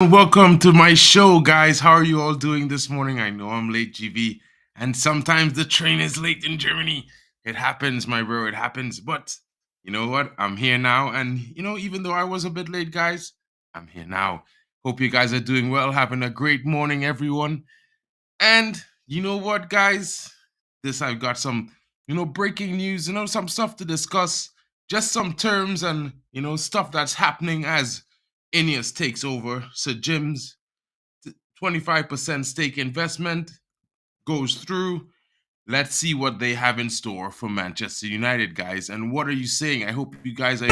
Welcome to my show, guys. How are you all doing this morning? I know I'm late, GV, and sometimes the train is late in Germany. It happens, my bro. It happens. But you know what? I'm here now, and even though I was a bit late, guys, I'm here now. Hope you guys are doing well, having a great morning, everyone. And you know what, guys? This I've got some, breaking news. Some stuff to discuss. Just some terms and stuff that's happening as INEOS takes over. Sir Jim's 25% stake investment goes through. Let's see what they have in store for Manchester United, guys. And what are you saying? I hope you guys are.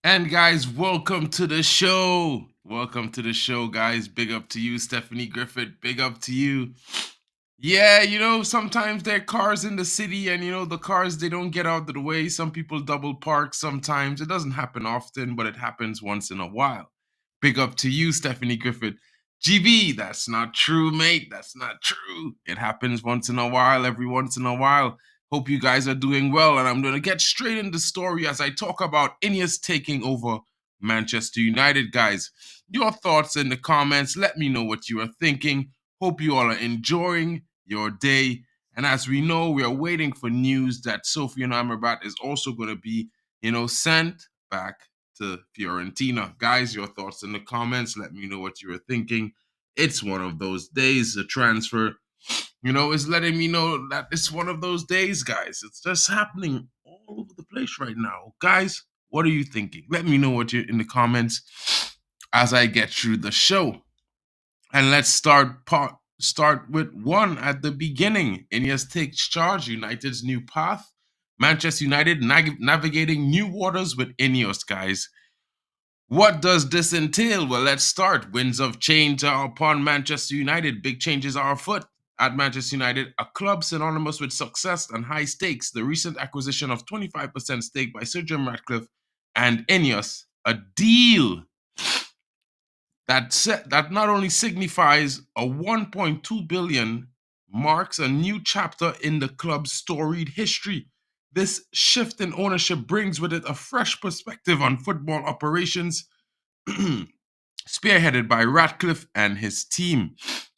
And guys, welcome to the show. Welcome to the show, guys. Big up to you, Stephanie Griffith. Big up to you. Yeah, sometimes there are cars in the city and, the cars, they don't get out of the way. Some people double park sometimes. It doesn't happen often, but it happens once in a while. Big up to you, Stephanie Griffith. GB, that's not true, mate. That's not true. It happens once in a while, every once in a while. Hope you guys are doing well, and I'm going to get straight into the story as I talk about INEOS taking over Manchester United, guys. Your thoughts in the comments. Let me know what you are thinking. Hope you all are enjoying your day. And as we know, we are waiting for news that Sofyan Amrabat is also going to be, sent back to Fiorentina. Guys, your thoughts in the comments. Let me know what you are thinking. It's one of those days. The transfer, is letting me know that it's one of those days, guys. It's just happening all over the place right now. Guys, what are you thinking? Let me know what you're in the comments as I get through the show. And let's start with one at the beginning. INEOS takes charge, United's new path. Manchester United navigating new waters with INEOS, guys. What does this entail? Well, let's start. Winds of change are upon Manchester United. Big changes are afoot at Manchester United, a club synonymous with success and high stakes. The recent acquisition of 25% stake by Sir Jim Ratcliffe and INEOS, a deal that not only signifies a 1.2 billion, marks a new chapter in the club's storied history. This shift in ownership brings with it a fresh perspective on football operations, spearheaded by Ratcliffe and his team.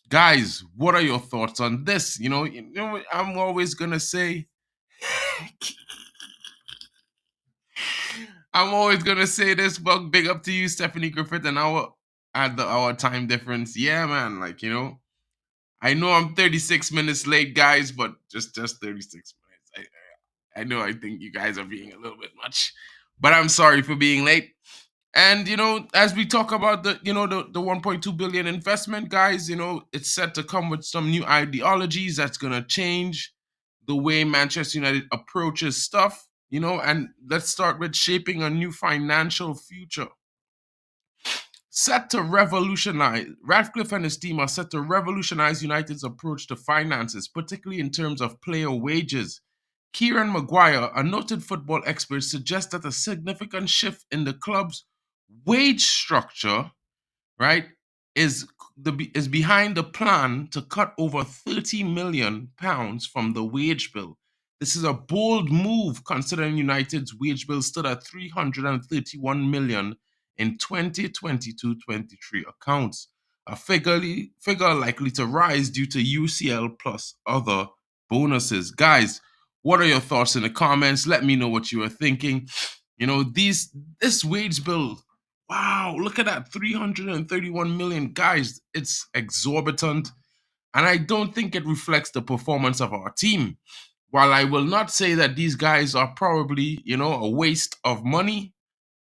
Guys, what are your thoughts on this? I'm always gonna say this, but big up to you, Stephanie Griffith, and our time difference. Yeah, man. I know I'm 36 minutes late, guys, but just 36 minutes. I know I think you guys are being a little bit much, but I'm sorry for being late. And as we talk about the 1.2 billion investment, guys, it's set to come with some new ideologies that's gonna change the way Manchester United approaches stuff. And let's start with shaping a new financial future. Ratcliffe and his team are set to revolutionize United's approach to finances, particularly in terms of player wages. Kieran Maguire, a noted football expert, suggests that a significant shift in the club's wage structure, right, is behind the plan to cut over £30 million from the wage bill. This is a bold move considering United's wage bill stood at 331 million in 2022-23 accounts, a figure likely to rise due to UCL plus other bonuses. Guys, what are your thoughts in the comments? Let me know what you are thinking. This wage bill, wow, look at that, 331 million. Guys, it's exorbitant. And I don't think it reflects the performance of our team. while I will not say that these guys are probably, a waste of money,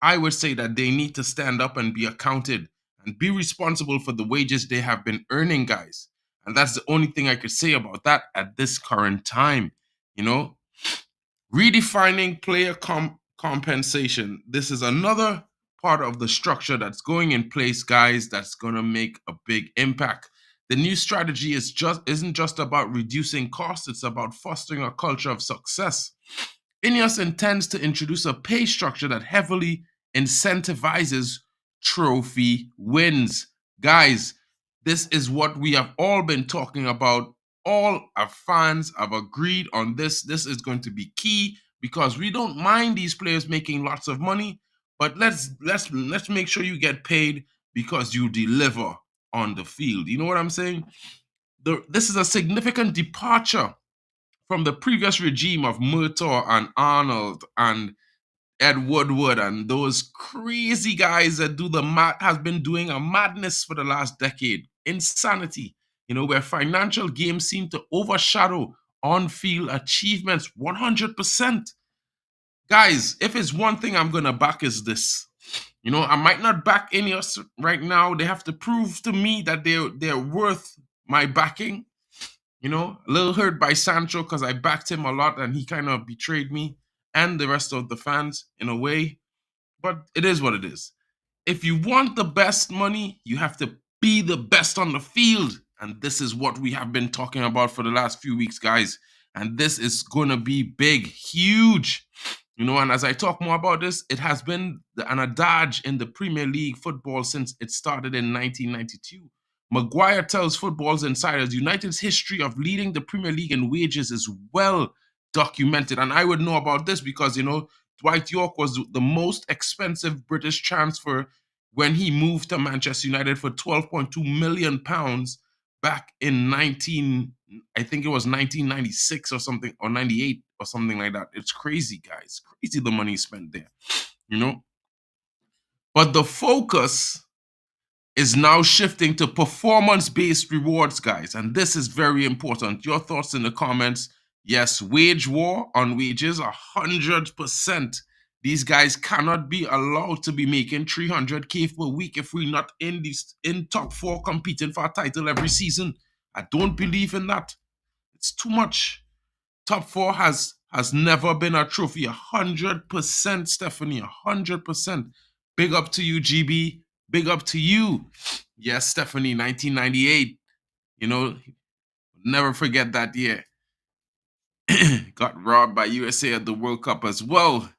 I would say that they need to stand up and be accounted and be responsible for the wages they have been earning, guys. And that's the only thing I could say about that at this current time. You know, redefining player compensation. This is another part of the structure that's going in place, guys, that's going to make a big impact. The new strategy isn't just about reducing costs, it's about fostering a culture of success. INEOS intends to introduce a pay structure that heavily incentivizes trophy wins. Guys, this is what we have all been talking about. All our fans have agreed on this. This is going to be key because we don't mind these players making lots of money, but let's make sure you get paid because you deliver on the field. You know what I'm saying? This is a significant departure from the previous regime of Murtaugh and Arnold and Ed Woodward and those crazy guys that has been doing a madness for the last decade. Insanity, where financial games seem to overshadow on-field achievements 100%. Guys, if it's one thing I'm gonna back is this. I might not back INEOS right now. They have to prove to me that they're worth my backing. A little hurt by Sancho because I backed him a lot and he kind of betrayed me and the rest of the fans in a way. But it is what it is. If you want the best money, you have to be the best on the field. And this is what we have been talking about for the last few weeks, guys. And this is going to be big, huge. And as I talk more about this, it has been an adage in the Premier League football since it started in 1992. Maguire tells Football's Insiders United's history of leading the Premier League in wages is well documented. And I would know about this because, Dwight York was the most expensive British transfer when he moved to Manchester United for £12.2 million back in I think it was 1996 or something, or 98 or something like that. It's crazy, guys. Crazy the money spent there, But the focus is now shifting to performance-based rewards, guys. And this is very important. Your thoughts in the comments. Yes, wage war on wages, 100%. These guys cannot be allowed to be making 300K per week if we're not in top four competing for a title every season. I don't believe in that. It's too much. Top four has never been a trophy. 100%, Stephanie, 100%. Big up to you, GB. Big up to you. Yes, Stephanie, 1998. Never forget that year. Got robbed by USA at the World Cup as well,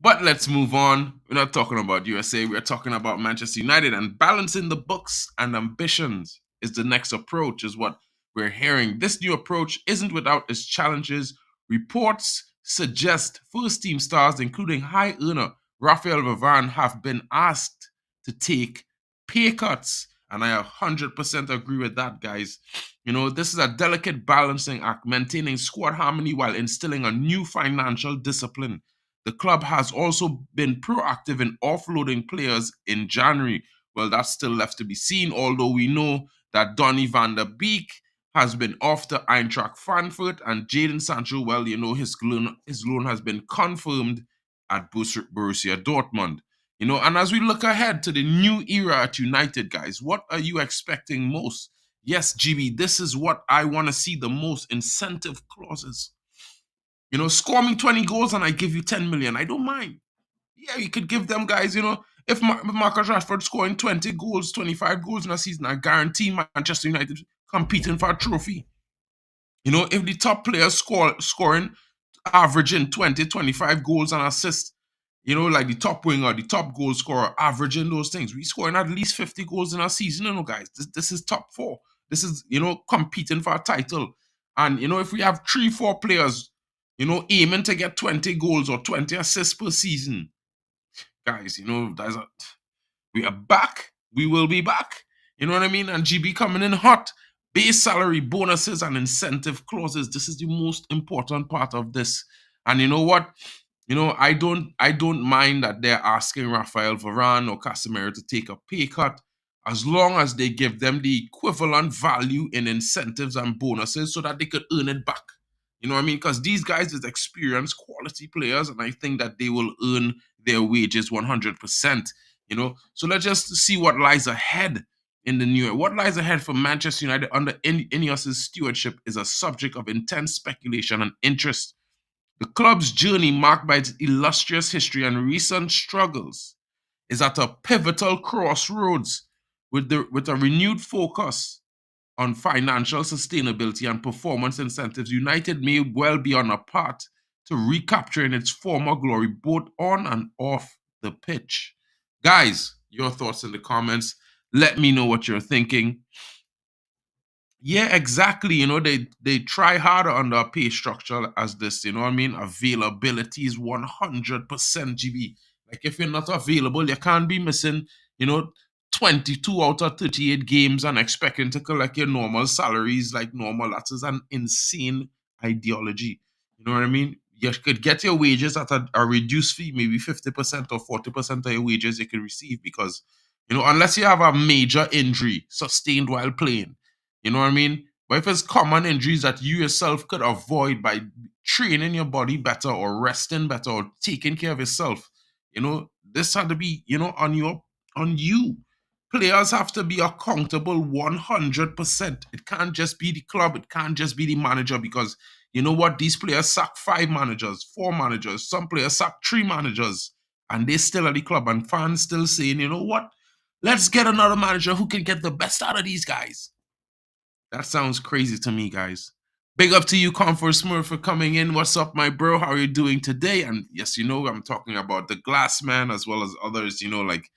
But let's move on. We're not talking about USA. We're talking about Manchester United, and balancing the books and ambitions is the next approach, is what we're hearing. This new approach isn't without its challenges. Reports suggest first-team stars, including high earner Raphael Varane, have been asked to take pay cuts. And I 100% agree with that, guys. This is a delicate balancing act, maintaining squad harmony while instilling a new financial discipline. The club has also been proactive in offloading players in January. Well, that's still left to be seen, although we know that Donny van der Beek has been off to Eintracht Frankfurt, and Jadon Sancho, well, his loan has been confirmed at Borussia Dortmund. And as we look ahead to the new era at United, guys, what are you expecting most? Yes, GB, this is what I want to see the most: incentive clauses. Score me 20 goals and I give you 10 million. I don't mind. Yeah, you could give them guys, if Marcus Rashford scoring 20 goals, 25 goals in a season, I guarantee Manchester United competing for a trophy. If the top players scoring, averaging 20, 25 goals and assists, like the top winger, the top goal scorer, averaging those things. We scoring at least 50 goals in a season, guys. This is top four. This is, competing for a title. And, if we have 3-4 players, aiming to get 20 goals or 20 assists per season, guys, we are back. We will be back. You know what I mean? And GB coming in hot. Base salary, bonuses, and incentive clauses. This is the most important part of this. And you know what? I don't mind that they're asking Raphael Varane or Casemiro to take a pay cut, as long as they give them the equivalent value in incentives and bonuses so that they could earn it back. You know what I mean? Because these guys is experienced quality players, and I think that they will earn their wages 100%. You know, so let's just see what lies ahead in the new year. What lies ahead for Manchester United under INEOS' stewardship is a subject of intense speculation and interest. The club's journey, marked by its illustrious history and recent struggles, is at a pivotal crossroads with a renewed focus on financial sustainability and performance incentives. United may well be on a path to recapturing its former glory, both on and off the pitch. Guys, your thoughts in the comments. Let me know what you're thinking. Yeah, exactly. You know, they try harder under a pay structure as this. You know what I mean? Availability is 100% GB. Like if you're not available, you can't be missing, you know, 22 out of 38 games and expecting to collect your normal salaries like normal. That is an insane ideology. You know what I mean? You could get your wages at a reduced fee, maybe 50% or 40% of your wages you could receive because, you know, unless you have a major injury sustained while playing, you know what I mean? But if it's common injuries that you yourself could avoid by training your body better or resting better or taking care of yourself, you know, this had to be, you know, on you. Players have to be accountable 100%. It can't just be the club, it can't just be the manager because you know what? These players sack 5 managers, 4 managers, some players sack 3 managers, and they still at the club, and fans still saying, you know what? Let's get another manager who can get the best out of these guys. That sounds crazy to me, guys. Big up to you, Comfort Smurf, for coming in. What's up, my bro? How are you doing today? And yes, you know, I'm talking about the Glass Man as well as others. You know, like,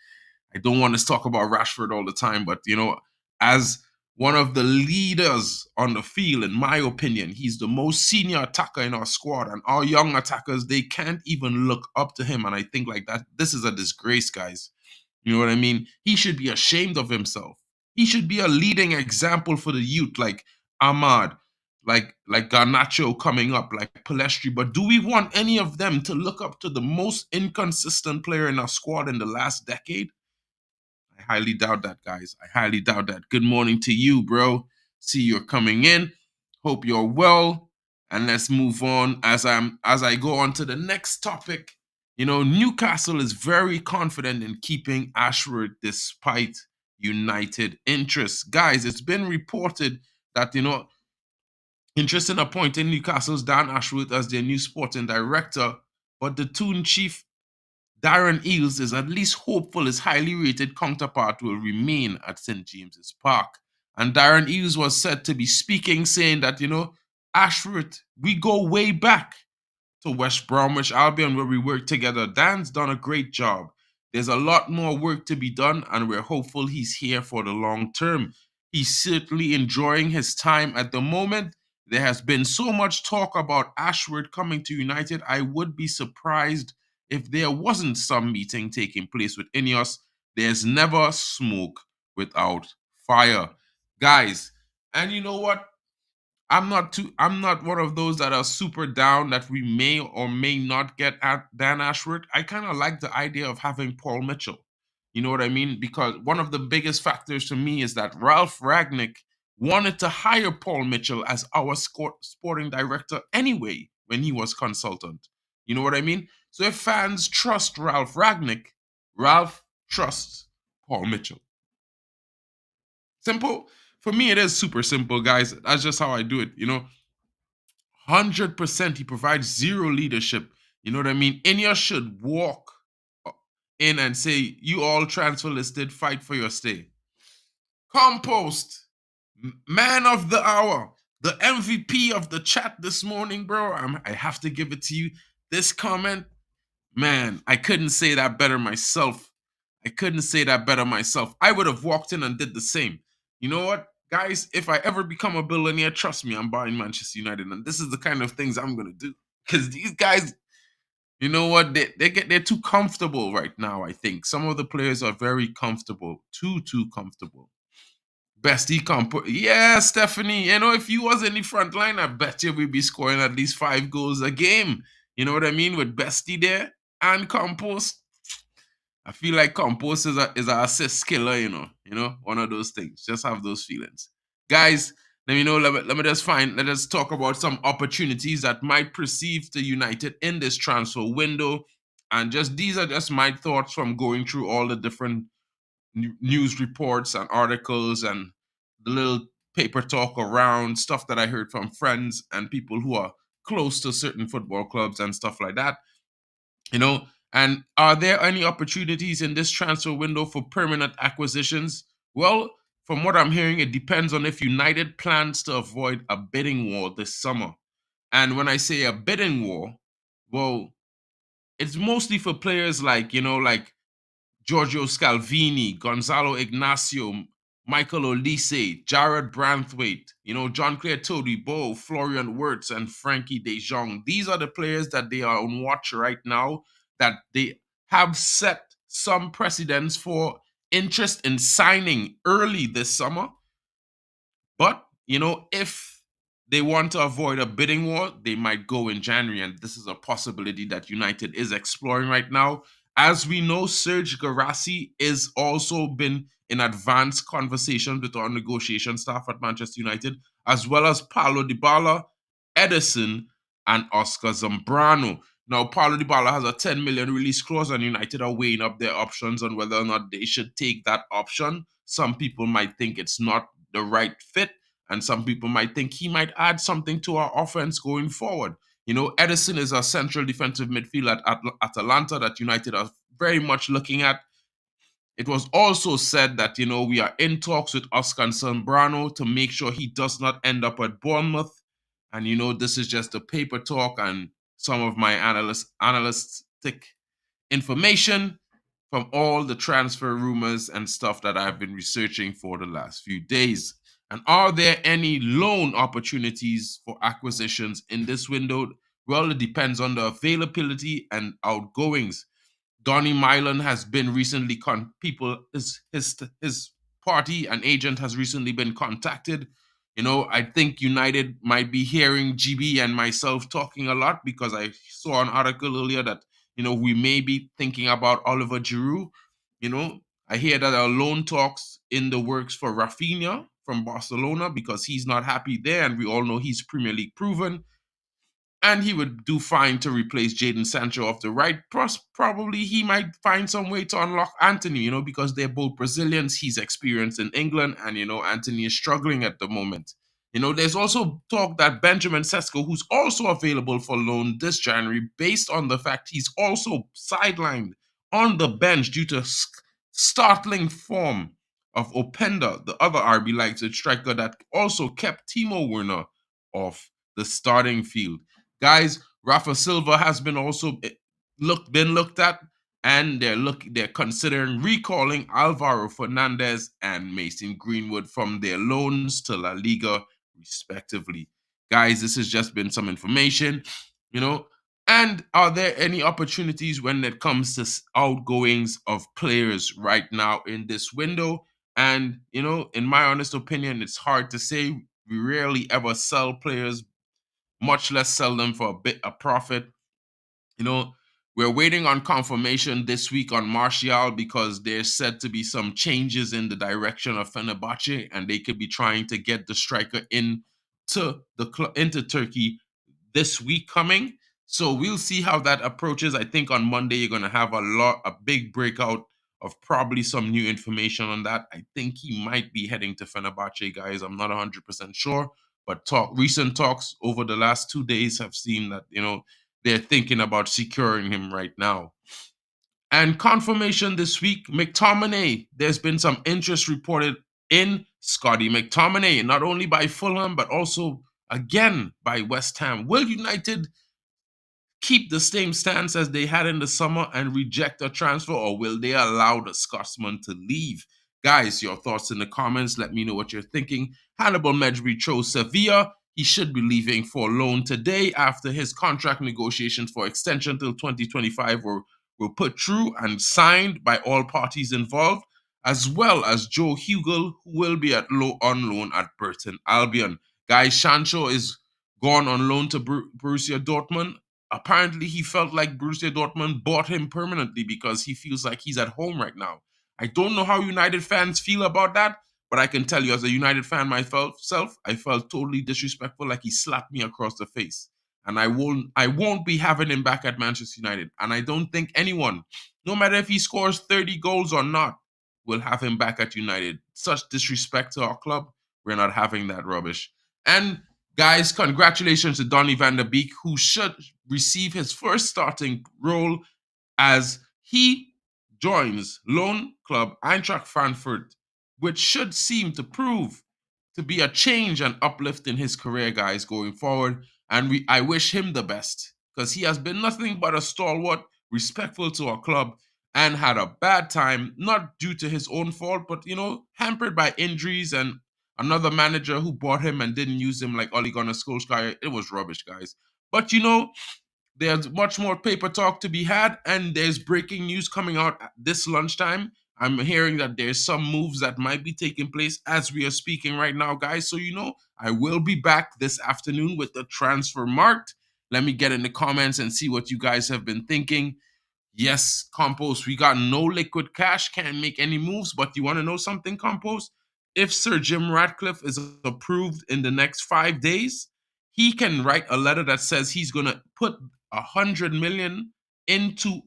I don't want to talk about Rashford all the time, but, you know, as one of the leaders on the field, in my opinion, he's the most senior attacker in our squad. And our young attackers, they can't even look up to him. And I think, like, that, this is a disgrace, guys. You know what I mean? He should be ashamed of himself. He should be a leading example for the youth, like Ahmad, like Garnacho coming up, like Palestri. But do we want any of them to look up to the most inconsistent player in our squad in the last decade? I highly doubt that, guys. I highly doubt that. Good morning to you, bro. See you're coming in. Hope you're well. And let's move on as I go on to the next topic. You know, Newcastle is very confident in keeping Ashworth despite United interest. Guys, it's been reported that, you know, interest in appointing Newcastle's Dan Ashworth as their new sporting director, but the Toon chief Darren Eales is at least hopeful his highly rated counterpart will remain at St. James's Park. And Darren Eales was said to be speaking, saying that, you know, Ashworth, we go way back to West Bromwich Albion where we work together. Dan's done a great job. There's a lot more work to be done, and we're hopeful he's here for the long term. He's certainly enjoying his time at the moment. There has been so much talk about Ashworth coming to United. I would be surprised if there wasn't some meeting taking place with INEOS. There's never smoke without fire. Guys, and you know what? I'm not one of those that are super down that we may or may not get at Dan Ashworth. I kind of like the idea of having Paul Mitchell. You know what I mean? Because one of the biggest factors to me is that Ralph Ragnick wanted to hire Paul Mitchell as our sporting director anyway when he was consultant. You know what I mean? So if fans trust Ralph Ragnick, Ralph trusts Paul Mitchell. Simple. For me, it is super simple, guys. That's just how I do it. You know, 100% he provides zero leadership. You know what I mean? Ineos should walk in and say, you all transfer listed, fight for your stay. Compost, man of the hour, the MVP of the chat this morning, bro. I have to give it to you. This comment, man, I couldn't say that better myself. I couldn't say that better myself. I would have walked in and did the same. You know what, guys? If I ever become a billionaire, trust me, I'm buying Manchester United, and this is the kind of things I'm gonna do. Because these guys, you know what? They're too comfortable right now. I think some of the players are very comfortable, too comfortable. Bestie yeah, Stephanie. You know, if you was in the front line, I bet you we'd be scoring at least 5 goals a game. You know what I mean? With Bestie there and Compost. I feel like Compost is a assist killer, you know, one of those things. Just have those feelings. Guys, let me know. Let me just find. Let us talk about some opportunities that might perceive the United in this transfer window, and just these are just my thoughts from going through all the different news reports and articles and the little paper talk around stuff that I heard from friends and people who are close to certain football clubs and stuff like that. You know, and are there any opportunities in this transfer window for permanent acquisitions? Well, from what I'm hearing, it depends on if United plans to avoid a bidding war this summer. And when I say a bidding war, well, it's mostly for players like, like Giorgio Scalvini, Gonzalo Ignacio, Michael Olise, Jared Branthwaite, John Claire Todibo, Florian Wirtz, and Frankie De Jong. These are the players that they are on watch right now, that they have set some precedents for interest in signing early this summer. But, if they want to avoid a bidding war, they might go in January. And this is a possibility that United is exploring right now. As we know, Serge Garassi is also been in advanced conversations with our negotiation staff at Manchester United, as well as Paulo Dybala, Edison, and Oscar Zambrano. Now, Paulo Dybala has a 10 million release clause, and United are weighing up their options on whether or not they should take that option. Some people might think it's not the right fit, and some people might think he might add something to our offense going forward. Edison is a central defensive midfielder at Atalanta that United are very much looking at. It was also said that, we are in talks with Oscar Zambrano to make sure he does not end up at Bournemouth. And, this is just a paper talk and some of my analytic information from all the transfer rumors and stuff that I've been researching for the last few days. And are there any loan opportunities for acquisitions in this window? Well, it depends on the availability and outgoings. Donny Milan has been recently his party and agent has recently been contacted. I think United might be hearing GB and myself talking a lot, because I saw an article earlier that we may be thinking about Oliver Giroud. I hear that there are loan talks in the works for Rafinha from Barcelona, because he's not happy there, and we all know he's Premier League proven. And he would do fine to replace Jadon Sancho off the right. Probably he might find some way to unlock Anthony, because they're both Brazilians. He's experienced in England, and, Anthony is struggling at the moment. There's also talk that Benjamin Sesko, who's also available for loan this January, based on the fact he's also sidelined on the bench due to startling form of Openda, the other RB Leipzig striker that also kept Timo Werner off the starting field. Guys, Rafa Silva has been also looked at, and they're considering recalling Alvaro Fernandez and Mason Greenwood from their loans to La Liga, respectively. Guys, this has just been some information, And are there any opportunities when it comes to outgoings of players right now in this window? And, in my honest opinion, it's hard to say. We rarely ever sell players, much less sell them for a profit. We're waiting on confirmation this week on Martial, because there's said to be some changes in the direction of Fenerbahce, and they could be trying to get the striker into Turkey this week coming. So we'll see how that approaches. I think on Monday you're going to have a big breakout of probably some new information on that. I think he might be heading to Fenerbahce, guys. I'm not 100% sure, but recent talks over the last 2 days have seen that, they're thinking about securing him right now. And confirmation this week, McTominay. There's been some interest reported in Scotty McTominay, not only by Fulham, but also, again, by West Ham. Will United keep the same stance as they had in the summer and reject a transfer, or will they allow the Scotsman to leave? Guys, your thoughts in the comments. Let me know what you're thinking. Hannibal Mejbri chose Sevilla. He should be leaving for loan today after his contract negotiations for extension till 2025 were put through and signed by all parties involved, as well as Joe Hugel, who will be on loan at Burton Albion. Guys, Sancho is gone on loan to Borussia Dortmund. Apparently, he felt like Borussia Dortmund bought him permanently because he feels like he's at home right now. I don't know how United fans feel about that, But I can tell you, as a United fan myself, I felt totally disrespectful, like he slapped me across the face. And I won't be having him back at Manchester United. And I don't think anyone, no matter if he scores 30 goals or not, will have him back at United. Such disrespect to our club. We're not having that rubbish. And guys, congratulations to Donny van der Beek, who should receive his first starting role as he joins loan club Eintracht Frankfurt, which should seem to prove to be a change and uplift in his career, guys, going forward. And I wish him the best, because he has been nothing but a stalwart, respectful to our club, and had a bad time, not due to his own fault, but, hampered by injuries and another manager who bought him and didn't use him like Ole Gunnar Solskjaer. It was rubbish, guys. But, there's much more paper talk to be had, and there's breaking news coming out at this lunchtime. I'm hearing that there's some moves that might be taking place as we are speaking right now, guys. So, I will be back this afternoon with the transfer marked. Let me get in the comments and see what you guys have been thinking. Yes, Compost, we got no liquid cash, can't make any moves, but you want to know something, Compost? If Sir Jim Ratcliffe is approved in the next 5 days, he can write a letter that says he's going to put 100 million into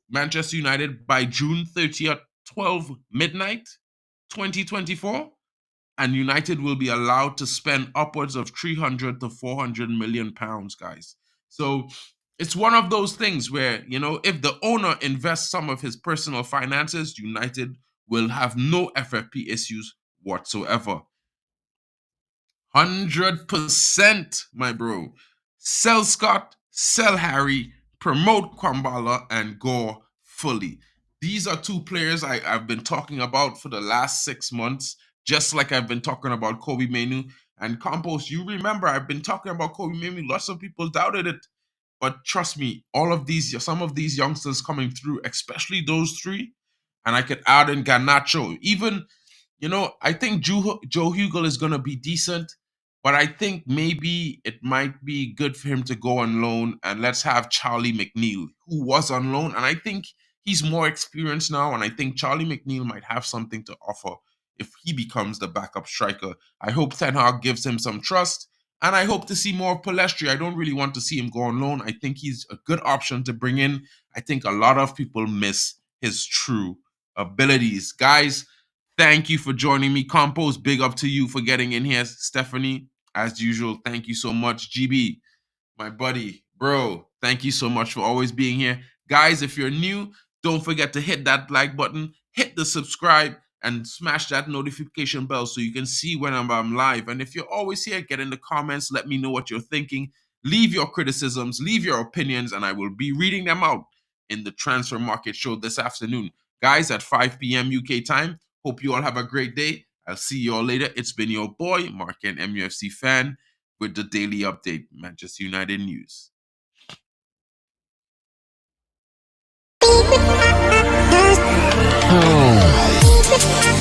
Manchester United by June 30th, 12 midnight, 2024, and United will be allowed to spend upwards of 300 to 400 million pounds, guys. So it's one of those things where, if the owner invests some of his personal finances, United will have no FFP issues whatsoever. 100%, my bro. Sell Scott, sell Harry, promote Kwambala, and go fully. These are two players I've been talking about for the last 6 months, just like I've been talking about Kobe Mainoo. And Compost, you remember I've been talking about Kobe Mainoo. Lots of people doubted it. But trust me, some of these youngsters coming through, especially those three, and I could add in Garnacho. Even, I think Joe Hugel is going to be decent, but I think maybe it might be good for him to go on loan, and let's have Charlie McNeil, who was on loan, and I think he's more experienced now, and I think Charlie McNeil might have something to offer if he becomes the backup striker. I hope Ten Hag gives him some trust, and I hope to see more of Palestri. I don't really want to see him go on loan. I think he's a good option to bring in. I think a lot of people miss his true abilities. Guys, thank you for joining me. Compost, big up to you for getting in here. Stephanie, as usual, thank you so much. GB, my buddy, bro, thank you so much for always being here. Guys, if you're new, don't forget to hit that like button, hit the subscribe, and smash that notification bell so you can see when I'm live. And if you're always here, get in the comments. Let me know what you're thinking. Leave your criticisms, leave your opinions, and I will be reading them out in the Transfer Market Show this afternoon. Guys, at 5 p.m. UK time. Hope you all have a great day. I'll see you all later. It's been your boy, Mark and MUFC fan, with the daily update, Manchester United news. Oh.